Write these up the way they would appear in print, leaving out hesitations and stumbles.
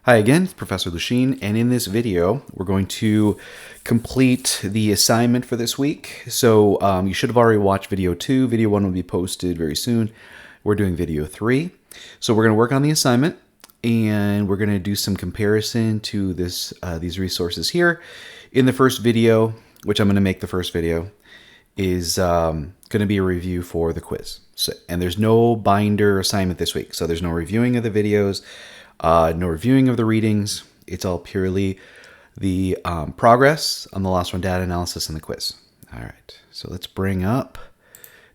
Hi again, it's Professor Lusheen, and in this video, we're going to complete the assignment for this week. So you should have already watched video 2. Video 1 will be posted very soon. We're doing video 3. So we're going to work on the assignment, and we're going to do some comparison to these resources here. In the first video, which I'm going to make the first video, is going to be a review for the quiz. And there's no binder assignment this week, so there's no reviewing of the videos. No reviewing of the readings. It's all purely the progress on the loss run data analysis and the quiz. All right, so let's bring up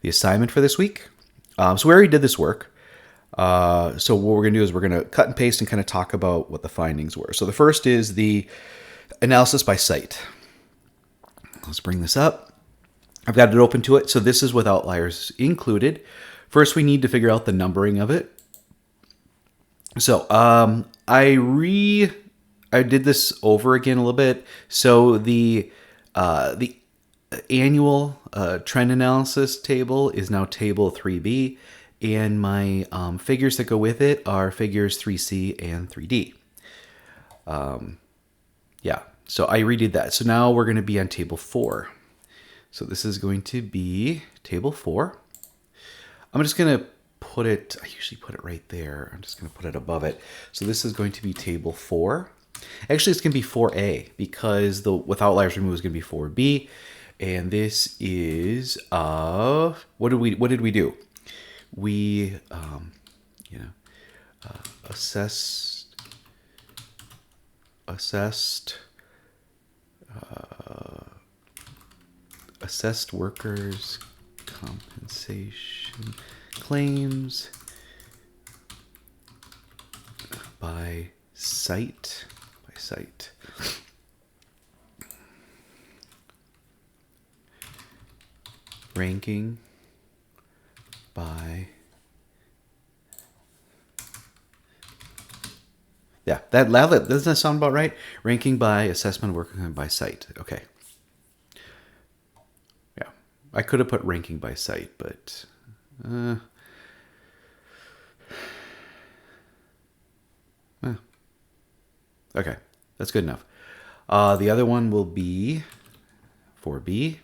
the assignment for this week. So we already did this work. So what we're going to do is we're going to cut and paste and kind of talk about what the findings were. So the first is the analysis by site. Let's bring this up. I've got it open to it. So this is with outliers included. First, we need to figure out the numbering of it. So I did this over again a little bit. So the annual trend analysis table is now table 3B, and my figures that go with it are figures 3C and 3D. Yeah, so I redid that. So now we're going to be on table 4. So this is going to be table 4. I'm just going to put it, I usually put it right there. I'm just going to put it above it. So this is going to be table 4. Actually, it's going to be 4A because the with outliers removed is going to be 4B. And this is what did we do? We assessed workers' compensation claims by site. Ranking by, yeah, that doesn't that sound about right? Ranking by assessment worker by site. Okay. Yeah, I could have put ranking by site, but okay, that's good enough. The other one will be 4B.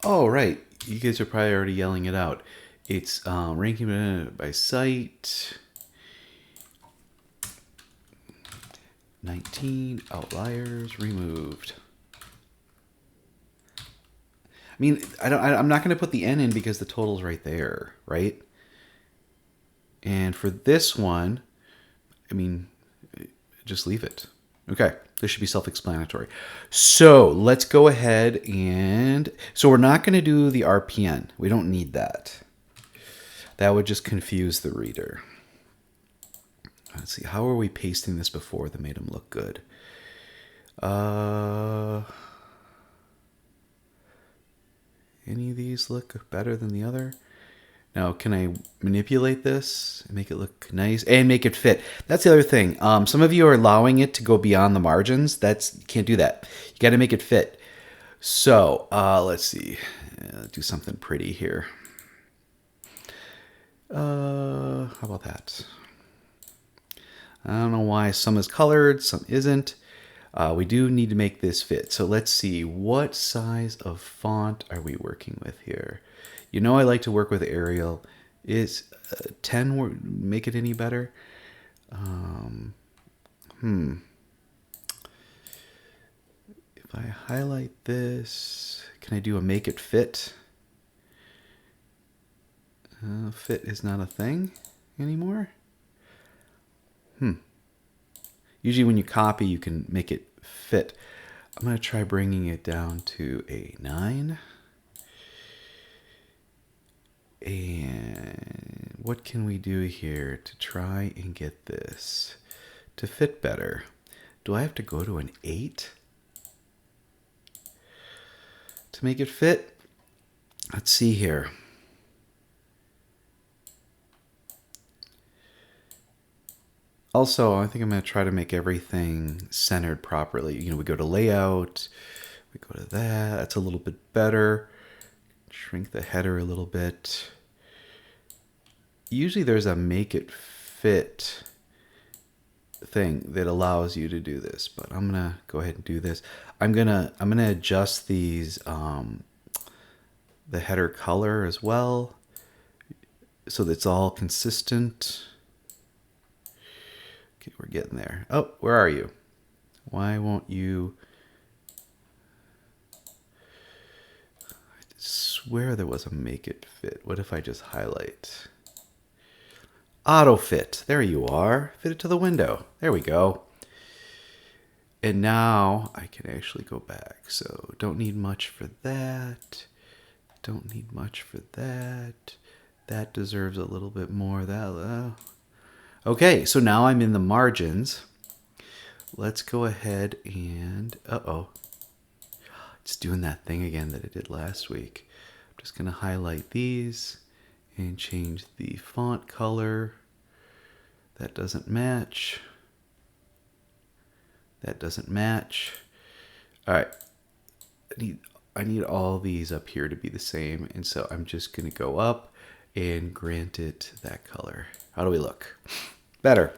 Oh, right. You guys are probably already yelling it out. It's ranking by site. 19 outliers removed. I mean, I'm not going to put the N in because the total's right there, right? And for this one, I mean, just leave it. Okay, this should be self-explanatory. So let's go ahead and... So we're not going to do the RPN. We don't need that. That would just confuse the reader. Let's see, how are we pasting this before that made them look good? Any of these look better than the other? Now, can I manipulate this and make it look nice and make it fit? That's the other thing. Some of you are allowing it to go beyond the margins. You can't do that. You got to make it fit. So let's see. Do something pretty here. How about that? I don't know why some is colored, some isn't. We do need to make this fit. So let's see. What size of font are we working with here? You know I like to work with Arial. Is 10 make it any better? If I highlight this, can I do a make it fit? Fit is not a thing anymore. Usually when you copy, you can make it fit. I'm going to try bringing it down to a 9. And what can we do here to try and get this to fit better? Do I have to go to an 8 to make it fit? Let's see here. Also, I think I'm going to try to make everything centered properly. You know, we go to layout, we go to that. That's a little bit better. Shrink the header a little bit. usually there's a make it fit thing that allows you to do this, but I'm gonna go ahead and do this. I'm gonna adjust these the header color as well, so that it's all consistent. Okay, we're getting there. Oh, where are you? Why won't you? I swear there was a make it fit. What if I just highlight? Auto fit. There you are. Fit it to the window. There we go. And now I can actually go back. So don't need much for that. Don't need much for that. That deserves a little bit more. That. Okay, so now I'm in the margins. Let's go ahead and... Uh-oh. It's doing that thing again that it did last week. I'm just going to highlight these and change the font color. That doesn't match. That doesn't match. All right. I need all these up here to be the same, and so I'm just going to go up and grant it that color. How do we look? Better.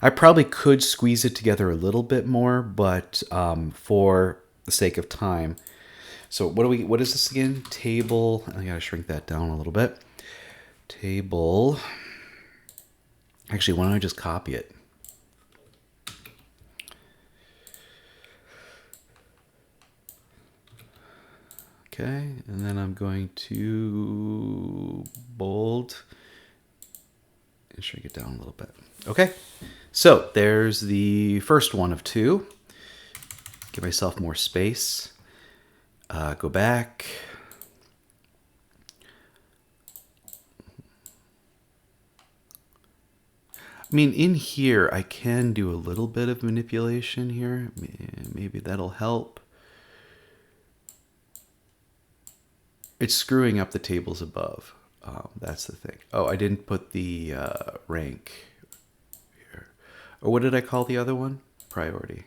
I probably could squeeze it together a little bit more, but for the sake of time. So what is this again? Table. I gotta shrink that down a little bit. Table. Actually, why don't I just copy it? Okay, and then I'm going to bold and shrink it down a little bit. Okay, so there's the first one of two. Give myself more space. Go back. I mean, in here, I can do a little bit of manipulation here. Maybe that'll help. It's screwing up the tables above. That's the thing. Oh, I didn't put the rank here. Or what did I call the other one? Priority.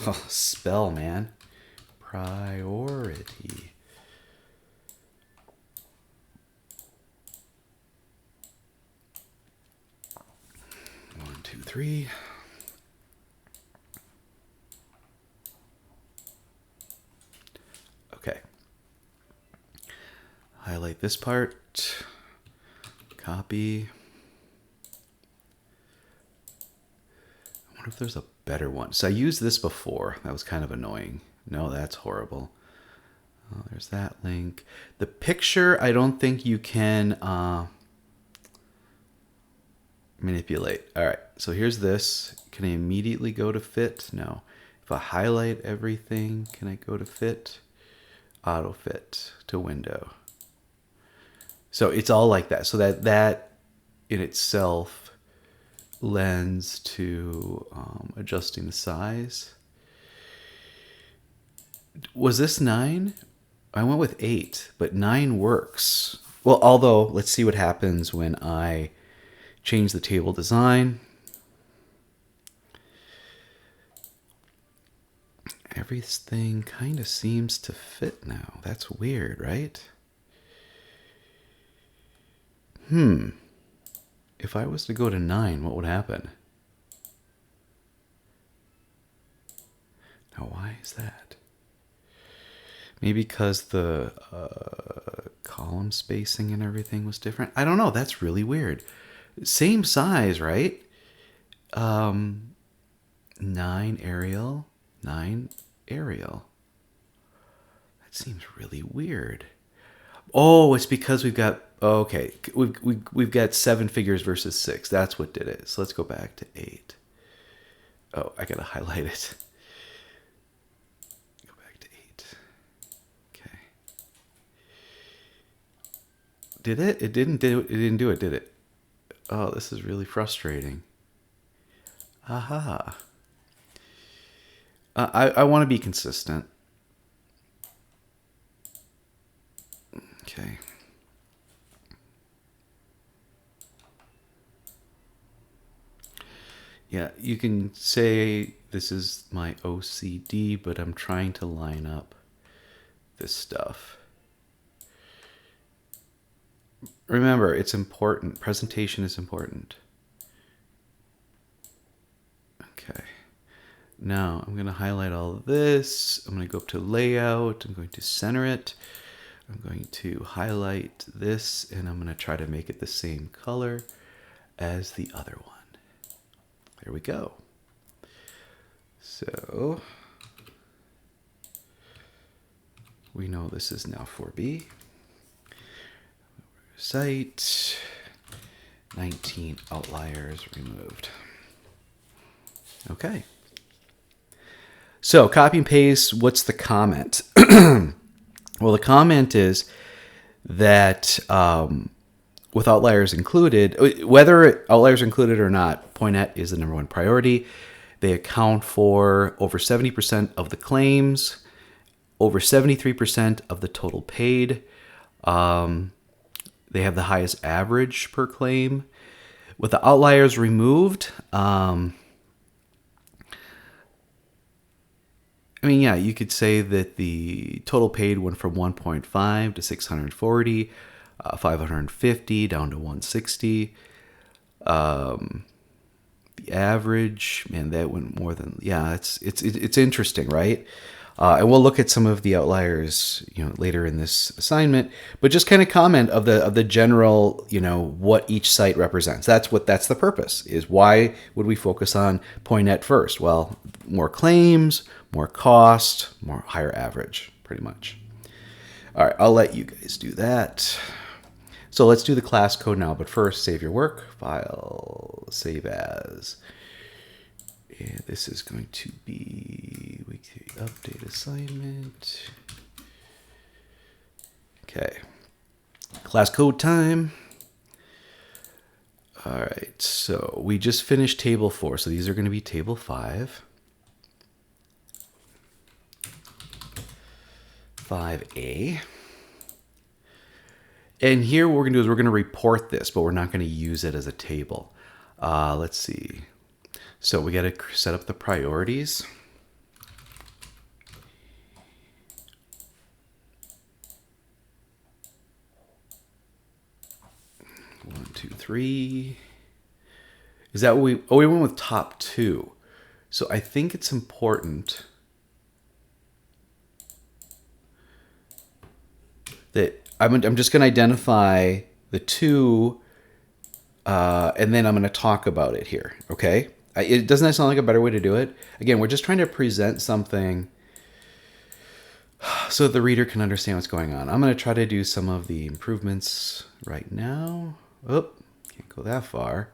Oh, spell, man. Priority. One, two, three. Okay. Highlight this part. Copy. I wonder if there's a better one. So I used this before. That was kind of annoying. No, that's horrible. Oh, there's that link. The picture, I don't think you can manipulate. All right, so here's this. Can I immediately go to fit? No. If I highlight everything, can I go to fit? Auto fit to window. So it's all like that. So that in itself lends to adjusting the size. Was this 9? I went with 8, but 9 works. Well, although, let's see what happens when I change the table design. Everything kind of seems to fit now. That's weird, right? If I was to go to 9, what would happen? Now, why is that? Maybe because the column spacing and everything was different. I don't know. That's really weird. Same size, right? 9 Arial, 9 Arial. That seems really weird. Oh, it's because we've got... Oh, okay, we've got 7 figures versus 6. That's what did it. So let's go back to 8. Oh, I gotta highlight it. Go back to 8. Okay. Did it? It didn't do it. It didn't do it, did it? Oh, this is really frustrating. Aha. I want to be consistent. Okay. Yeah, you can say this is my OCD, but I'm trying to line up this stuff. Remember, it's important. Presentation is important. Okay. Now I'm going to highlight all of this. I'm going to go up to layout. I'm going to center it. I'm going to highlight this, and I'm going to try to make it the same color as the other one. There we go. So we know this is now 4B. Site, 19 outliers removed. Okay. So copy and paste, what's the comment? Well, the comment is that with outliers included, whether outliers are included or not, Poinet is the #1 priority. They account for over 70% of the claims, over 73% of the total paid. They have the highest average per claim. With the outliers removed, I mean, yeah, you could say that the total paid went from 1.5 to 640, 550 down to 160. The average, man, that went more than, yeah, it's interesting, right? And we'll look at some of the outliers, later in this assignment. But just kind of comment of the general, what each site represents. That's the purpose. Is why would we focus on Poinet first? Well, more claims, more cost, more higher average, pretty much. All right, I'll let you guys do that. So let's do the class code now. But first, save your work. File, save as. And this is going to be Week 3 update assignment. Okay. Class code time. All right, so we just finished table 4. So these are going to be table 5. 5A. And here what we're going to do is we're going to report this, but we're not going to use it as a table. Let's see. So we got to set up the priorities. One, two, three. Is that what we went with top 2. So I think it's important that I'm just going to identify the 2, and then I'm going to talk about it here, okay? Doesn't that sound like a better way to do it? Again, we're just trying to present something so that the reader can understand what's going on. I'm going to try to do some of the improvements right now. Oh, can't go that far.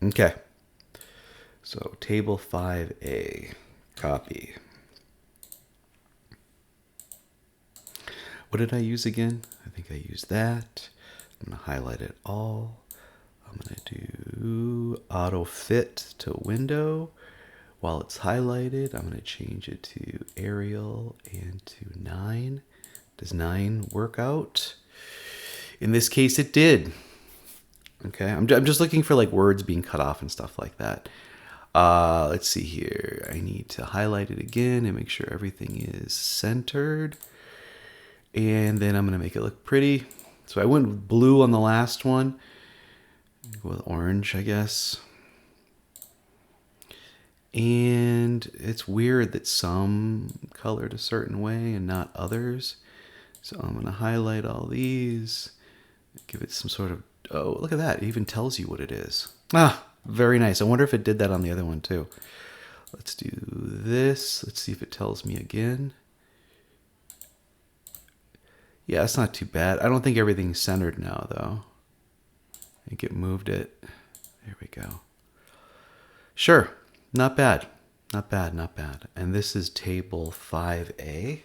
Okay. So table 5A, copy. What did I use again? I think I used that. I'm going to highlight it all. I'm going to do auto fit to window. While it's highlighted, I'm going to change it to Arial and to 9. Does 9 work out? In this case, it did. Okay, I'm just looking for like words being cut off and stuff like that. Let's see here. I need to highlight it again and make sure everything is centered. And then I'm going to make it look pretty. So I went with blue on the last one. Go with orange, I guess. And it's weird that some colored a certain way and not others. So I'm going to highlight all these. Give it some sort of... Oh, look at that. It even tells you what it is. Ah, very nice. I wonder if it did that on the other one too. Let's do this. Let's see if it tells me again. Yeah, it's not too bad. I don't think everything's centered now, though. I think it moved it. There we go. Sure. Not bad. Not bad, not bad. And this is table 5A.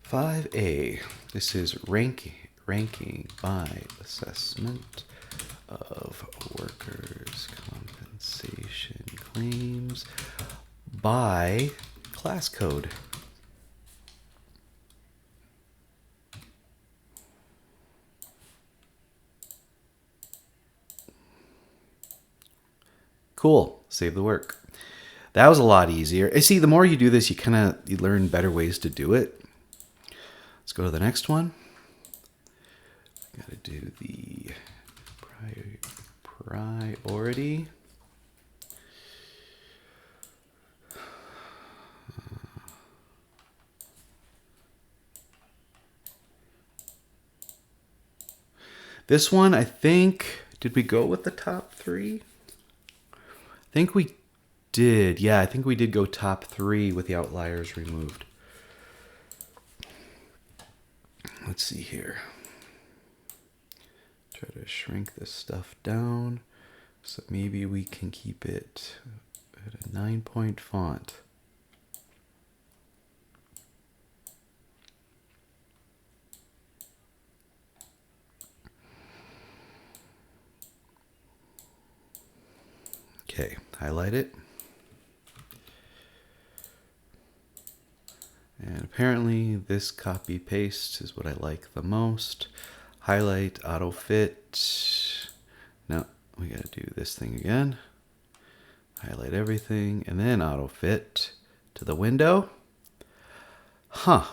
5A. This is ranking by assessment of workers' compensation claims by class code. Cool. Save the work. That was a lot easier. You see, the more you do this, you learn better ways to do it. Let's go to the next one. Got to do the priority. This one, I think, did we go with the top 3? I think we did. Yeah, I think we did go top 3 with the outliers removed. Let's see here. Try to shrink this stuff down. So maybe we can keep it at a 9-point font. Okay, highlight it. And apparently this copy paste is what I like the most. Highlight, auto fit. No, we gotta do this thing again. Highlight everything and then auto fit to the window. Huh.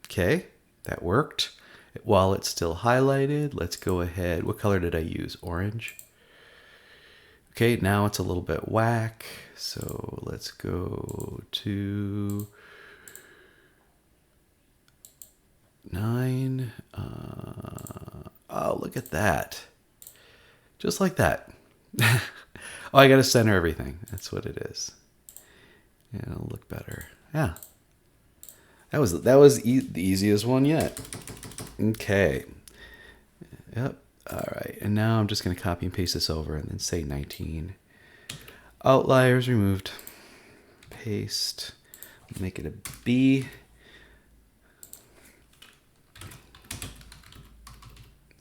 Okay, that worked. While it's still highlighted, let's go ahead. What color did I use? Orange. Okay, now it's a little bit whack. So let's go to 9. Oh, look at that. Just like that. Oh, I got to center everything. That's what it is. Yeah, it'll look better. Yeah. That was the easiest one yet. Okay. Yep. All right. And now I'm just going to copy and paste this over and then say 19. Outliers removed. Paste. Make it a B.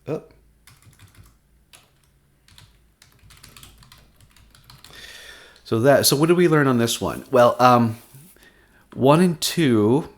Oh. So what did we learn on this one? Well, 1 and 2,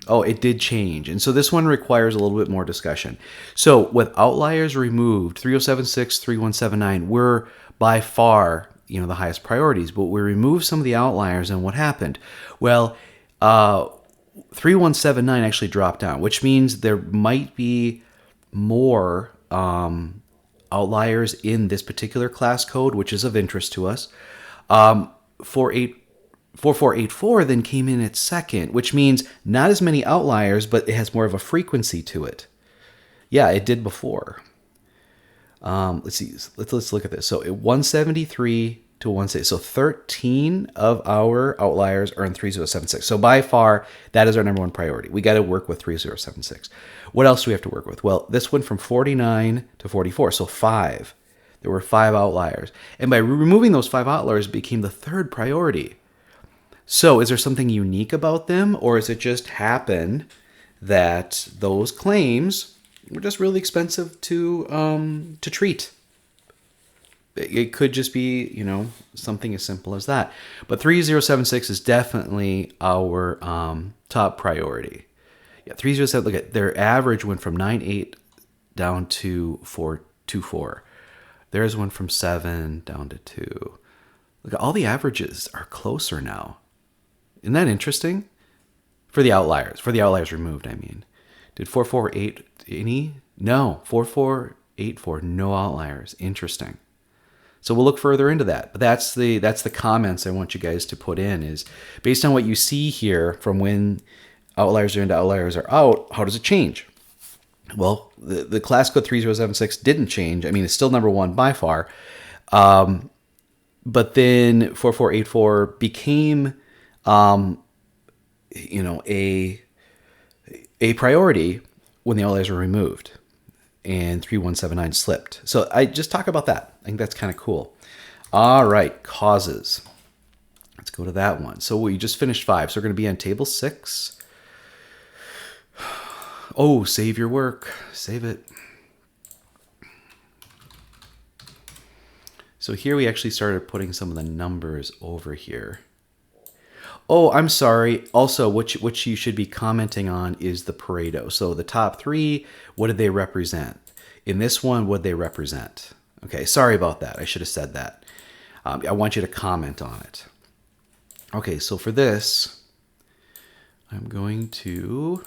oh, it did change. And so this one requires a little bit more discussion. So with outliers removed, 3076, 3179 were by far, the highest priorities, but we removed some of the outliers, and what happened? Well, 3179 actually dropped down, which means there might be more outliers in this particular class code, which is of interest to us. 4484 then came in at second, which means not as many outliers, but it has more of a frequency to it. Yeah, it did before. Let's see. Let's look at this. So 173 to 160. So 13 of our outliers are in 3076. So by far, that is our number one priority. We got to work with 3076. What else do we have to work with? Well, this went from 49 to 44. So 5. There were 5 outliers. And by removing those 5 outliers, it became the third priority. So is there something unique about them, or is it just happen that those claims were just really expensive to treat? It could just be, something as simple as that. But 3076 is definitely our top priority. Yeah, 307. Look at their average went from 9.8 down to 4.24. Theirs went from 7 down to 2. Look at all the averages are closer now. Isn't that interesting? For the outliers removed, I mean. Did 448 any? No, 4484, no outliers. Interesting. So we'll look further into that. But that's the comments I want you guys to put in, is based on what you see here from when outliers are in to outliers are out, how does it change? Well, the class code 3076 didn't change. I mean, it's still number one by far. But then 4484 became a priority when the outliers were removed, and 3179 slipped. So I just talk about that. I think that's kind of cool. All right, causes. Let's go to that one. So we just finished 5. So we're going to be on table 6. Oh, save your work. Save it. So here we actually started putting some of the numbers over here. Oh, I'm sorry. Also, what you should be commenting on is the Pareto. So the top 3, what did they represent? In this one, what did they represent? Okay, sorry about that. I should have said that. I want you to comment on it. Okay, so for this, I'm going to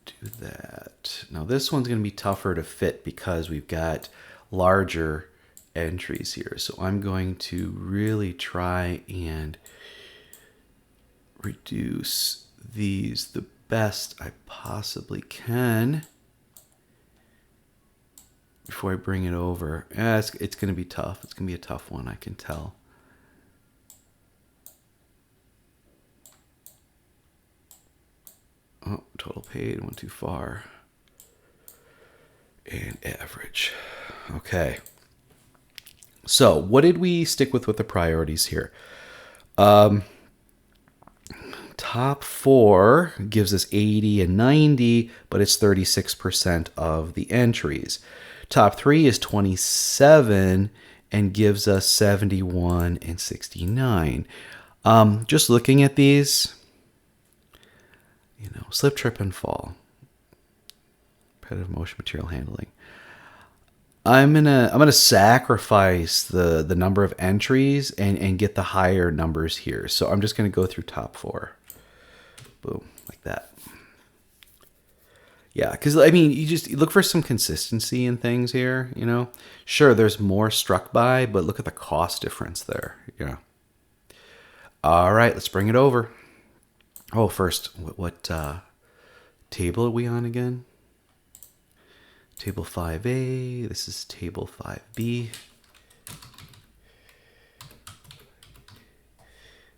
do that. Now this one's going to be tougher to fit because we've got larger entries here. So I'm going to really try and reduce these the best I possibly can before I bring it over. It's going to be tough. It's going to be a tough one, I can tell. Oh, total paid went too far. And average. Okay. So what did we stick with the priorities here? Top 4 gives us 80 and 90, but it's 36% of the entries. Top 3 is 27 and gives us 71 and 69. Just looking at these, slip, trip, and fall. Repetitive motion, material handling. I'm gonna sacrifice the number of entries and get the higher numbers here. So I'm just gonna go through top 4. Boom, like that. Yeah, because I mean, you look for some consistency in things here. Sure, there's more struck by, but look at the cost difference there. All right, let's bring it over. Oh, first, what table are we on again? Table 5A. This is table 5B.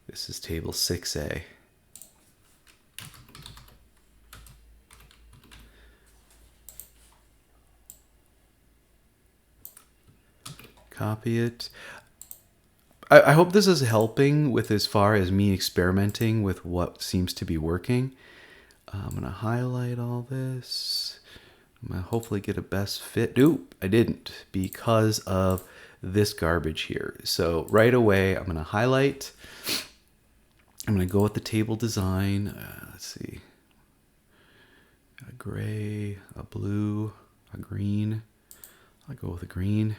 This is table 6A. Copy it. I hope this is helping with as far as me experimenting with what seems to be working. I'm going to highlight all this. I'm going to hopefully get a best fit. Nope, I didn't because of this garbage here. So right away, I'm going to highlight. I'm going to go with the table design. Let's see. A gray, a blue, a green. I'll go with a green.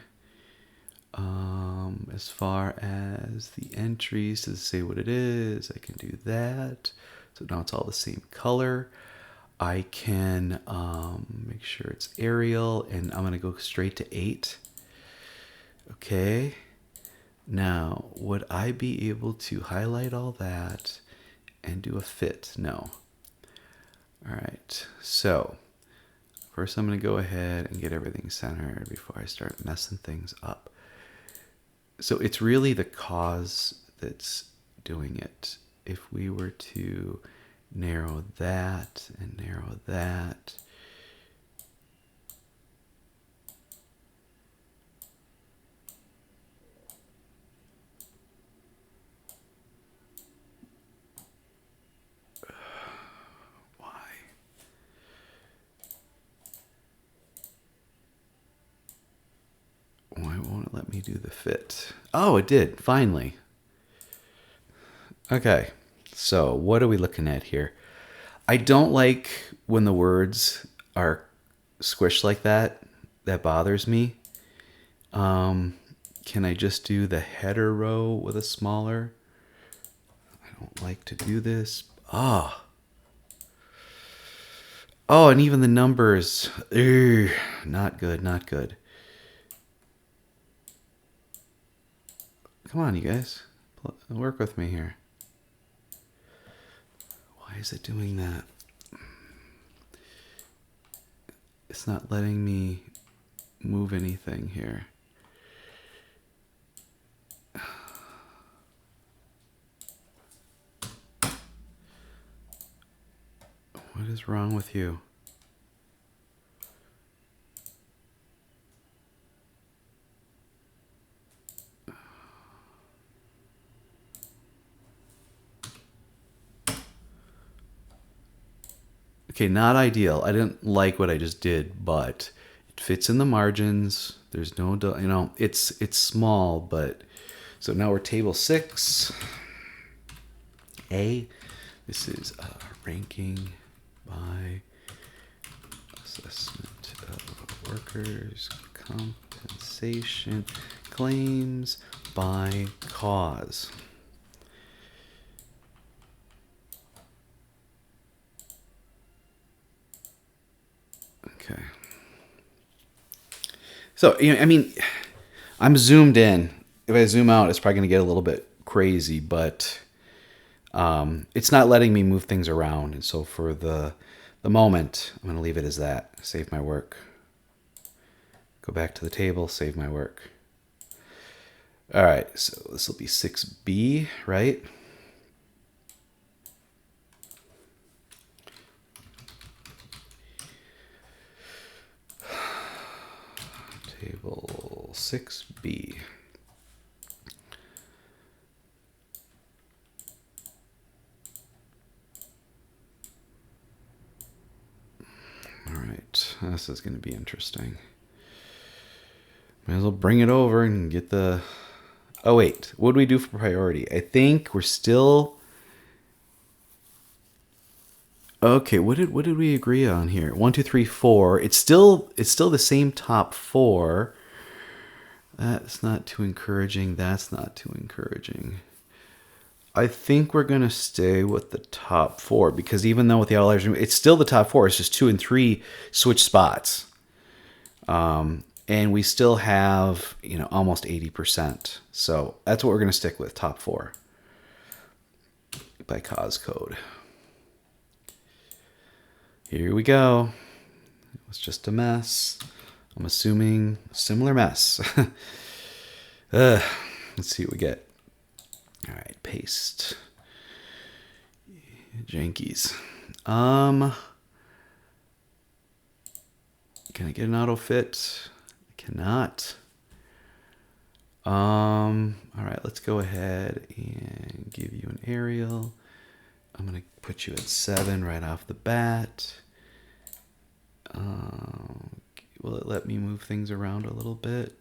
As far as the entries to say what it is, I can do that. So now it's all the same color. I can make sure it's Arial, and I'm going to go straight to 8. Okay. Now, would I be able to highlight all that and do a fit? No. All right. So first I'm going to go ahead and get everything centered before I start messing things up. So it's really the cause that's doing it. If we were to narrow that and narrow that, why won't it let me do the fit? Oh, it did, finally. Okay, so what are we looking at here? I don't like when the words are squished like that. That bothers me. Can I just do the header row with a smaller? I don't like to do this. Oh, and even the numbers. Not good, not good. Come on, you guys. Work with me here. Why is it doing that? It's not letting me move anything here. What is wrong with you? Okay, not ideal. I didn't like what I just did, but it fits in the margins. There's no, it's small, but so now we're table 6. A. This is ranking by assessment of workers. compensation claims by cause. Okay. So, I mean, I'm zoomed in. If I zoom out, it's probably going to get a little bit crazy, but it's not letting me move things around. And so for the moment, I'm going to leave it as that. Save my work. Go back to the table, save my work. All right, so this will be 6B, right? Table 6B. All right, this is going to be interesting. Might as well bring it over and get the... Oh, wait. What do we do for priority? I think we're still... Okay, what did we agree on here? 1, 2, 3, 4. It's still the same top 4. That's not too encouraging. That's not too encouraging. I think we're going to stay with the top 4 because even though with the outliers, it's still the top 4. It's just 2 and 3 switch spots. And we still have, almost 80%. So that's what we're going to stick with, top 4 by cause code. Here we go. It was just a mess. I'm assuming a similar mess. Let's see what we get. All right, paste. Jankies. Can I get an auto fit? I cannot. All right, let's go ahead and give you an aerial. I'm gonna put you at 7 right off the bat. Will it let me move things around a little bit?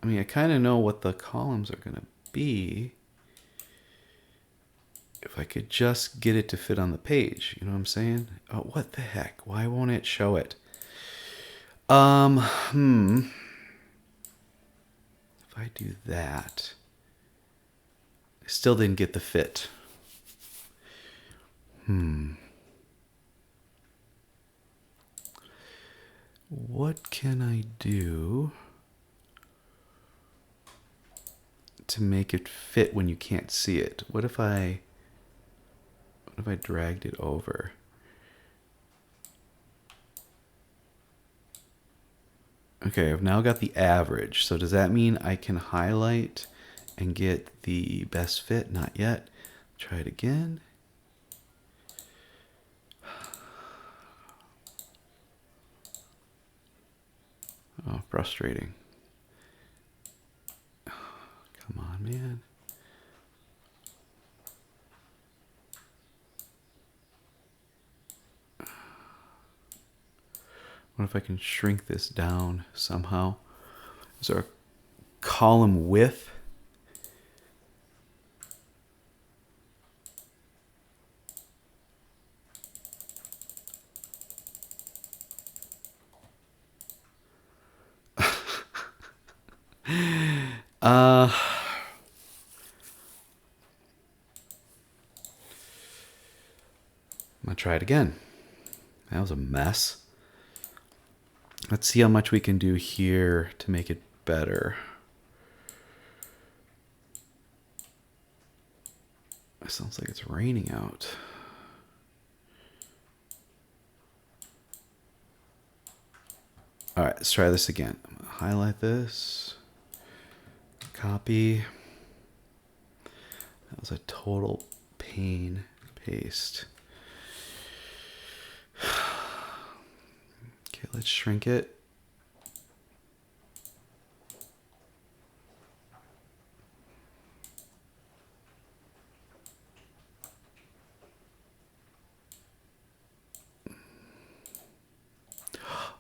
I mean, I kind of know what the columns are gonna be. If I could just get it to fit on the page, you know what I'm saying? Oh, what the heck? Why won't it show it? If I do that, I still didn't get the fit. What can I do to make it fit when you can't see it? What if I dragged it over? Okay, I've now got the average. So does that mean I can highlight and get the best fit? Not yet. Try it again. Oh, frustrating. Come on, man. What if I can shrink this down somehow? Is there a column width? I'm gonna try it again. That was a mess. Let's see how much we can do here to make it better. It sounds like it's raining out. All right, let's try this again. I'm gonna highlight this. Copy. That was a total pain. Paste. Okay, let's shrink it.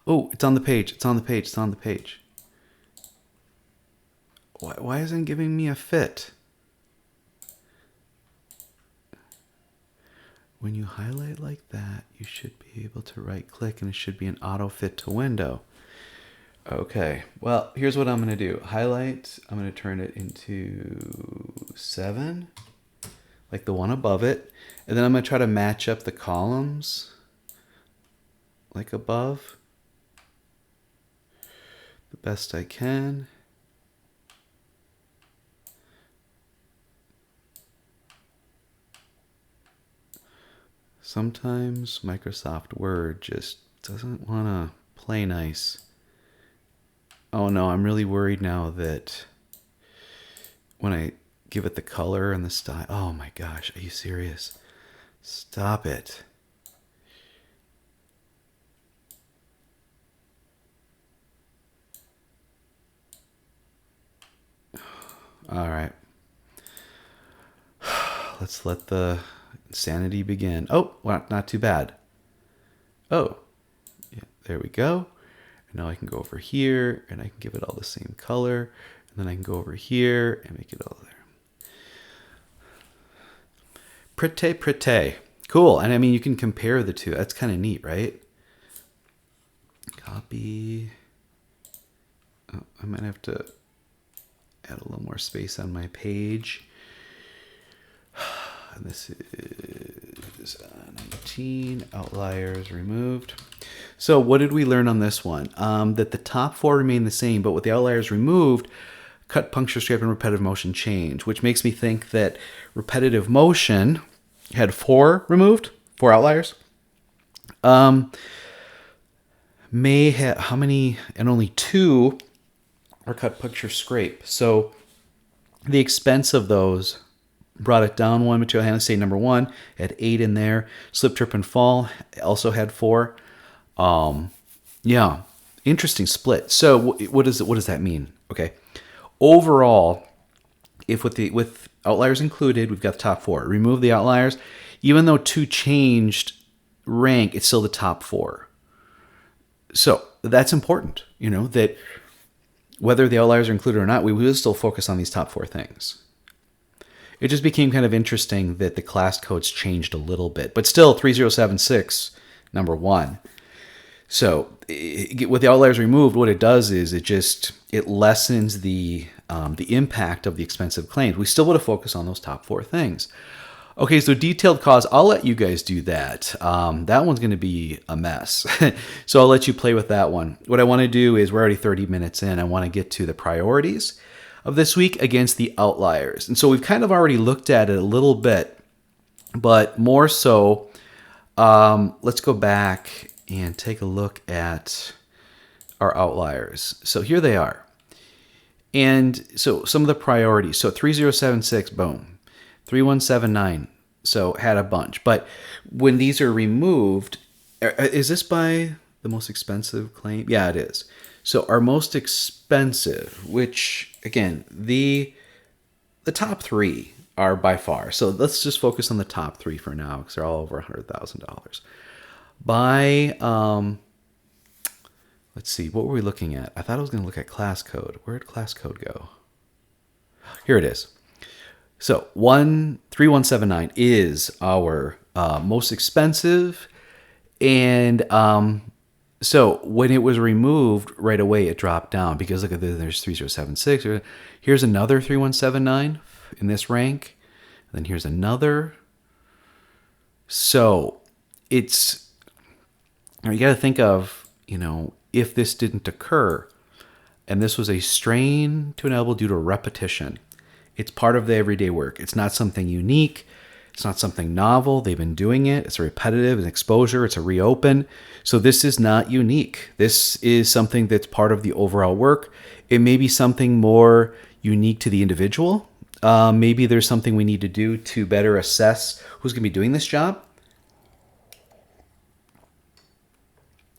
Oh, it's on the page. It's on the page. It's on the page. Why isn't it giving me a fit? when you highlight like that, you should be able to right click and it should be an auto fit to window. Okay, well, here's what I'm going to do. Highlight, I'm going to turn it into 7, like the one above it. And then I'm going to try to match up the columns like above the best I can. Sometimes Microsoft Word just doesn't want to play nice. Oh no, I'm really worried now that when I give it the color and the style, oh my gosh, are you serious? Stop it. All right. Let's let the insanity begin. Oh, well, not too bad. Oh, yeah, there we go. And now I can go over here and I can give it all the same color. And then I can go over here and make it all there. Pretty. Cool. And I mean, you can compare the two. That's kind of neat, right? Copy. Oh, I might have to add a little more space on my page. And this is 19, outliers removed. So what did we learn on this one? That the top 4 remain the same, but with the outliers removed, cut, puncture, scrape, and repetitive motion change, which makes me think that repetitive motion had 4 removed, 4 outliers. May have, how many, and only 2 are cut, puncture, scrape. So the expense of those brought it down 1. Material handling, say number 1, had 8 in there. Slip, trip, and fall also had 4. Yeah, interesting split. So what does that mean? Okay, overall, if with outliers included, we've got the top 4. Remove the outliers, even though 2 changed rank, it's still the top 4. So that's important, you know, that whether the outliers are included or not, we will still focus on these top 4 things. It just became kind of interesting that the class codes changed a little bit, but still 3076, number 1. So with the outliers removed, what it does is it lessens the impact of the expensive claims. We still want to focus on those top 4 things. Okay, so detailed cause, I'll let you guys do that. That one's going to be a mess. So I'll let you play with that one. What I want to do is, we're already 30 minutes in. I want to get to the priorities of this week against the outliers. And so we've kind of already looked at it a little bit, but more so, let's go back and take a look at our outliers. So here they are. And so some of the priorities. So 3076, boom. 3179, so had a bunch. But when these are removed, is this by the most expensive claim? Yeah, it is. So our most expensive, which again, the top 3 are by far. So let's just focus on the top 3 for now, because they're all over $100,000. By let's see, what were we looking at? I thought I was going to look at class code. Where did class code go? Here it is. So 3179 is our most expensive, and so when it was removed right away, it dropped down, because look at this, there's 3076. Here's another 3179 in this rank, and then here's another. So it's, you got to think of, you know, if this didn't occur, and this was a strain to an elbow due to repetition. It's part of the everyday work. It's not something unique. It's not something novel. They've been doing it. It's a repetitive, an exposure. It's a reopen. So this is not unique. This is something that's part of the overall work. It may be something more unique to the individual. Maybe there's something we need to do to better assess who's going to be doing this job.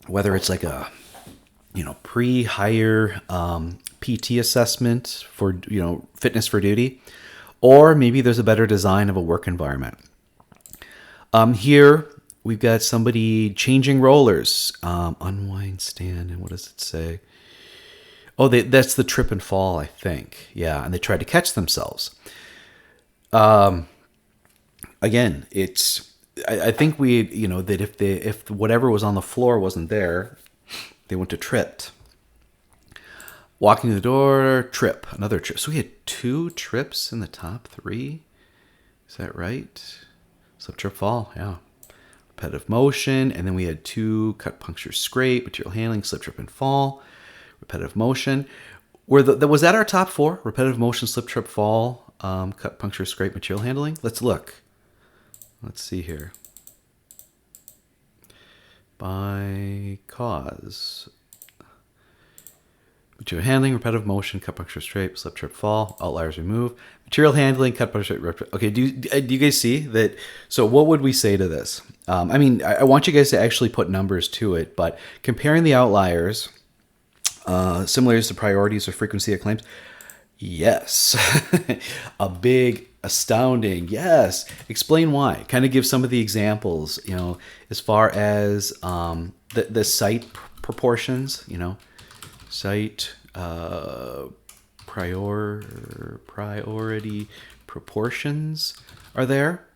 Whether it's like a, you know, pre-hire PT assessment for, you know, fitness for duty, or maybe there's a better design of a work environment. Here we've got somebody changing rollers, unwind, stand, and what does it say? Oh, that's the trip and fall, I think. Yeah, and they tried to catch themselves. Again, it's I think that if whatever was on the floor wasn't there, they went to tripped. Walking to the door, trip, another trip. So we had 2 trips in the top 3. Is that right? Slip, trip, fall. Yeah. Repetitive motion, and then we had 2 cut, puncture, scrape, material handling, slip, trip, and fall. Repetitive motion. Was that our top 4? Repetitive motion, slip, trip, fall, cut, puncture, scrape, material handling. Let's look. Let's see here. By cause. Material handling, repetitive motion, cut, puncture, scrape, slip, trip, fall, outliers, remove. Material handling, cut, puncture, scrape. Okay, do you guys see that? So what would we say to this? I want you guys to actually put numbers to it, but comparing the outliers, similarities to priorities or frequency of claims, yes. A big, astounding, yes. Explain why. Kind of give some of the examples, as far as the site proportions, site priority proportions are there.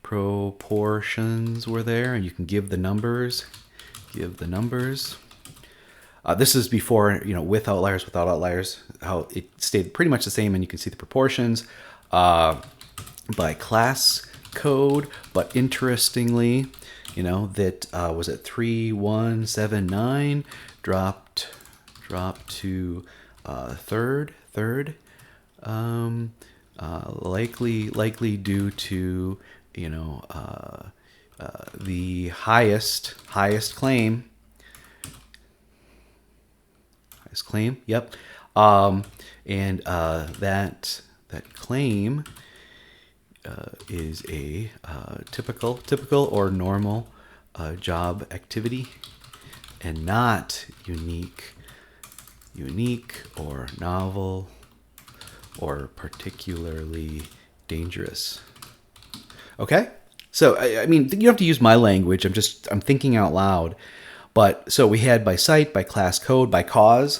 Proportions were there, and you can give the numbers. This is before, with outliers, without outliers, how it stayed pretty much the same, and you can see the proportions by class code. But interestingly, that was at 3179 dropped to third, likely due to the highest claim. Yep. And that claim is a typical or normal job activity, and not unique or novel or particularly dangerous. Okay? So, you don't have to use my language. I'm thinking out loud. But so we had by site, by class code, by cause.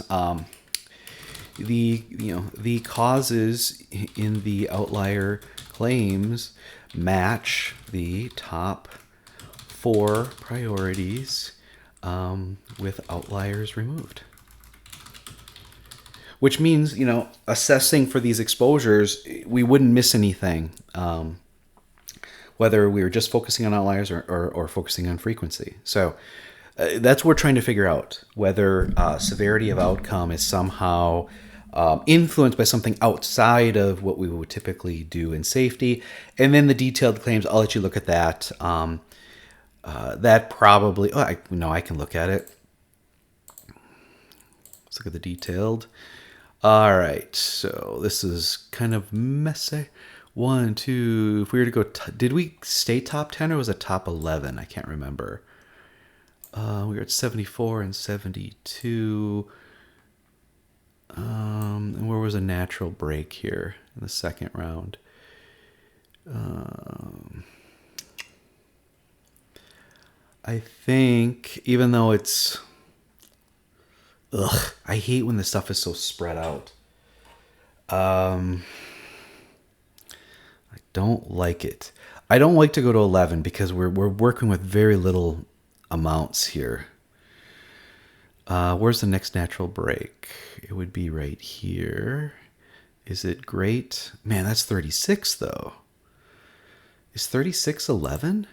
The causes in the outlier claims match the top 4 priorities with outliers removed. Which means, assessing for these exposures, we wouldn't miss anything, whether we were just focusing on outliers or focusing on frequency. So that's what we're trying to figure out, whether severity of outcome is somehow influenced by something outside of what we would typically do in safety. And then the detailed claims, I'll let you look at that. That probably, I can look at it. Let's look at the detailed. All right, so this is kind of messy. 1, 2, if we were to go, did we stay top 10 or was it top 11? I can't remember. We were at 74 and 72. And where was a natural break here in the second round? I think, even though it's... I hate when the stuff is so spread out. I don't like it. I don't like to go to 11 because we're working with very little amounts here. Where's the next natural break? It would be right here. Is it great? Man, that's 36 though. Is 36 11?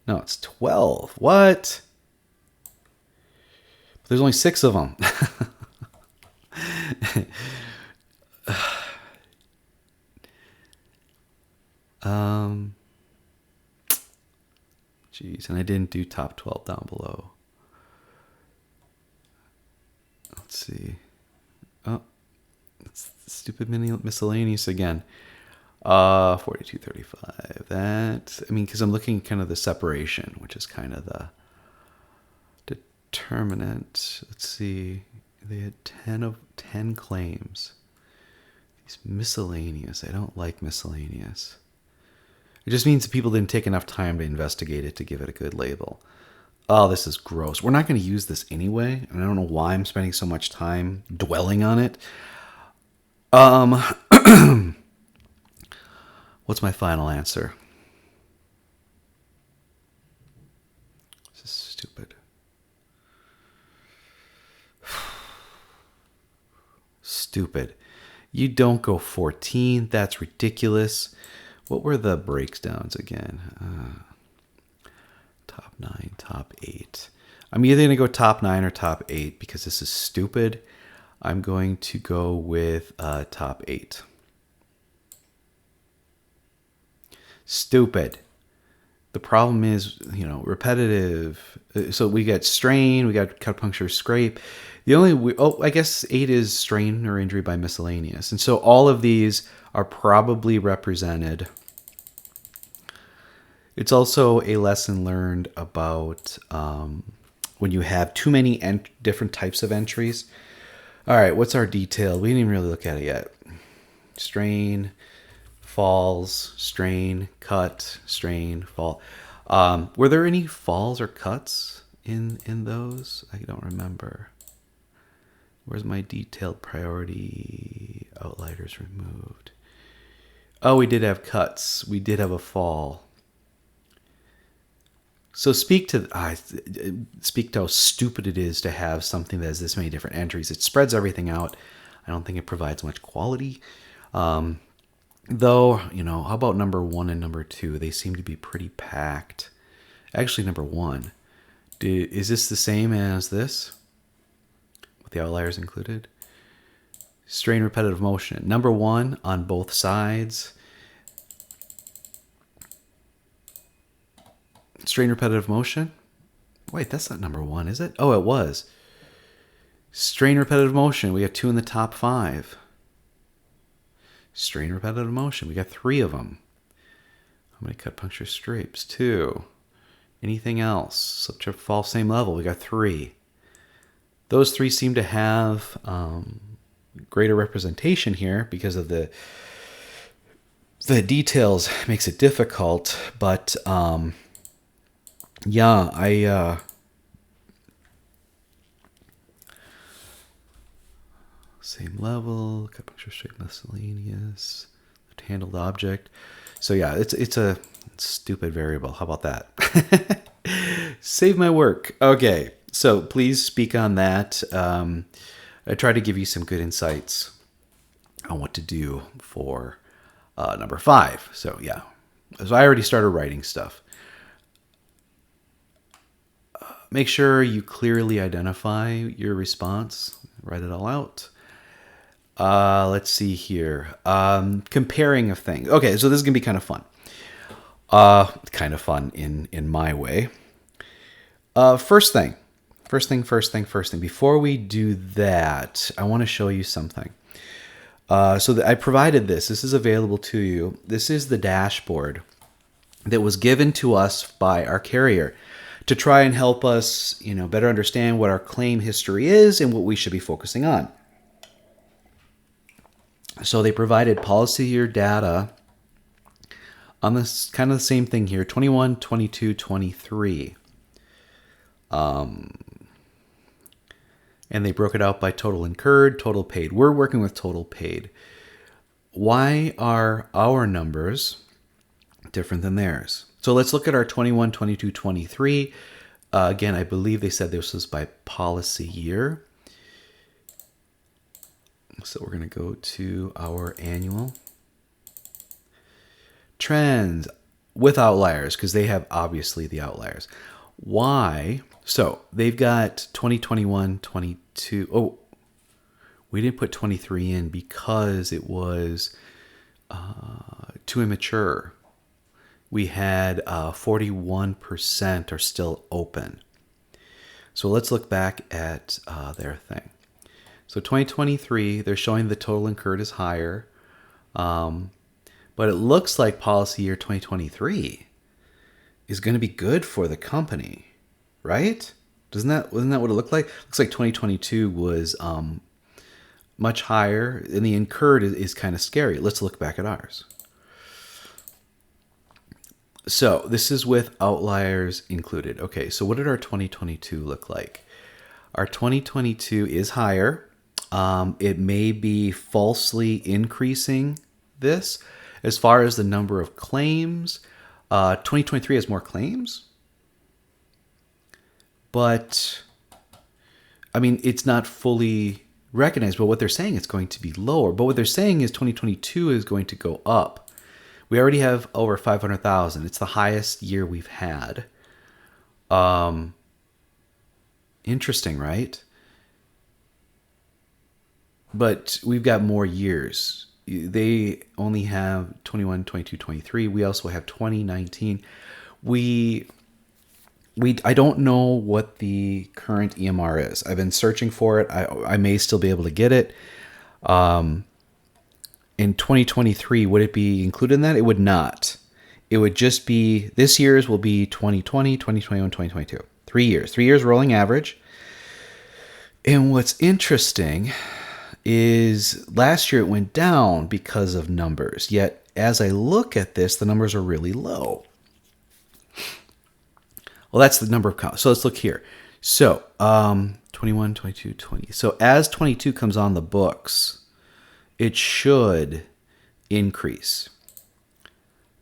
No, it's 12. What? There's only 6 of them. Jeez, and I didn't do top 12 down below. Let's see. Oh, it's stupid miscellaneous again. 4235. That, because I'm looking kind of the separation, which is kind of the determinant. Let's see. They had 10 claims. These miscellaneous. I don't like miscellaneous. It just means that people didn't take enough time to investigate it to give it a good label. Oh, this is gross. We're not going to use this anyway, and I don't know why I'm spending so much time dwelling on it. What's my final answer? This is stupid. Stupid. You don't go 14. That's ridiculous. What were the breakdowns again? Top 9, top 8. I'm either going to go top 9 or top 8 because this is stupid. I'm going to go with top 8. Stupid. The problem is, repetitive. So we got strain, we got cut, puncture, scrape. I guess 8 is strain or injury by miscellaneous. And so all of these are probably represented. It's also a lesson learned about when you have too many different types of entries. All right, what's our detail? We didn't even really look at it yet. Strain, falls, strain, cut, strain, fall. Were there any falls or cuts in those? I don't remember. Where's my detailed priority? Outliers removed. Oh, we did have cuts. We did have a fall. So speak to how stupid it is to have something that has this many different entries. It spreads everything out. I don't think it provides much quality. Though, how about number 1 and number 2? They seem to be pretty packed. Actually, number 1. Is this the same as this? With the outliers included? Strain repetitive motion. Number 1 on both sides. Strain repetitive motion. Wait, that's not number 1, is it? Oh, it was. Strain repetitive motion. We got 2 in the top 5. Strain repetitive motion. We got 3 of them. How many cut, puncture, scrapes? 2. Anything else? Subject fall same level. We got 3. Those 3 seem to have greater representation here because of the details makes it difficult. But yeah, same level, cut, puncture, straight, miscellaneous, left-handled object. So yeah, it's a stupid variable. How about that? Save my work. Okay, so please speak on that. I try to give you some good insights on what to do for number 5. So yeah, so I already started writing stuff. Make sure you clearly identify your response. Write it all out. Let's see here. Comparing of things. Okay, so this is going to be kind of fun. Kind of fun in my way. First thing. Before we do that, I want to show you something. So I provided this. This is available to you. This is the dashboard that was given to us by our carrier to try and help us, better understand what our claim history is and what we should be focusing on. So they provided policy year data on this kind of the same thing here, 21, 22, 23. And they broke it out by total incurred, total paid. We're working with total paid. Why are our numbers different than theirs? So let's look at our 21, 22, 23. Again, I believe they said this was by policy year. So we're going to go to our annual trends with outliers because they have obviously the outliers. Why? So they've got 2021, 22. Oh, we didn't put 23 in because it was too immature. We had 41% are still open. So let's look back at their thing. So 2023, they're showing the total incurred is higher. But it looks like policy year 2023 is going to be good for the company, right? Wasn't that what it looked like? Looks like 2022 was much higher, and the incurred is kind of scary. Let's look back at ours. So this is with outliers included. Okay, so what did our 2022 look like? Our 2022 is higher. It may be falsely increasing this. As far as the number of claims, 2023 has more claims, but I mean, it's not fully recognized, but what they're saying it's going to be lower. But what they're saying is 2022 is going to go up. We already have over 500,000. It's the highest year we've had. Interesting, right? But we've got more years. They only have 21, 22, 23. We also have 2019. I don't know what the current EMR is. I've been searching for it. I may still be able to get it. In 2023, would it be included in that? It would not. It would just be, this year's will be 2020, 2021, 2022. 3 years. 3 years rolling average. And what's interesting is last year it went down because of numbers. Yet, as I look at this, the numbers are really low. Well, that's the number of counts. So let's look here. So 21, 22, 20. So as 22 comes on the books, it should increase.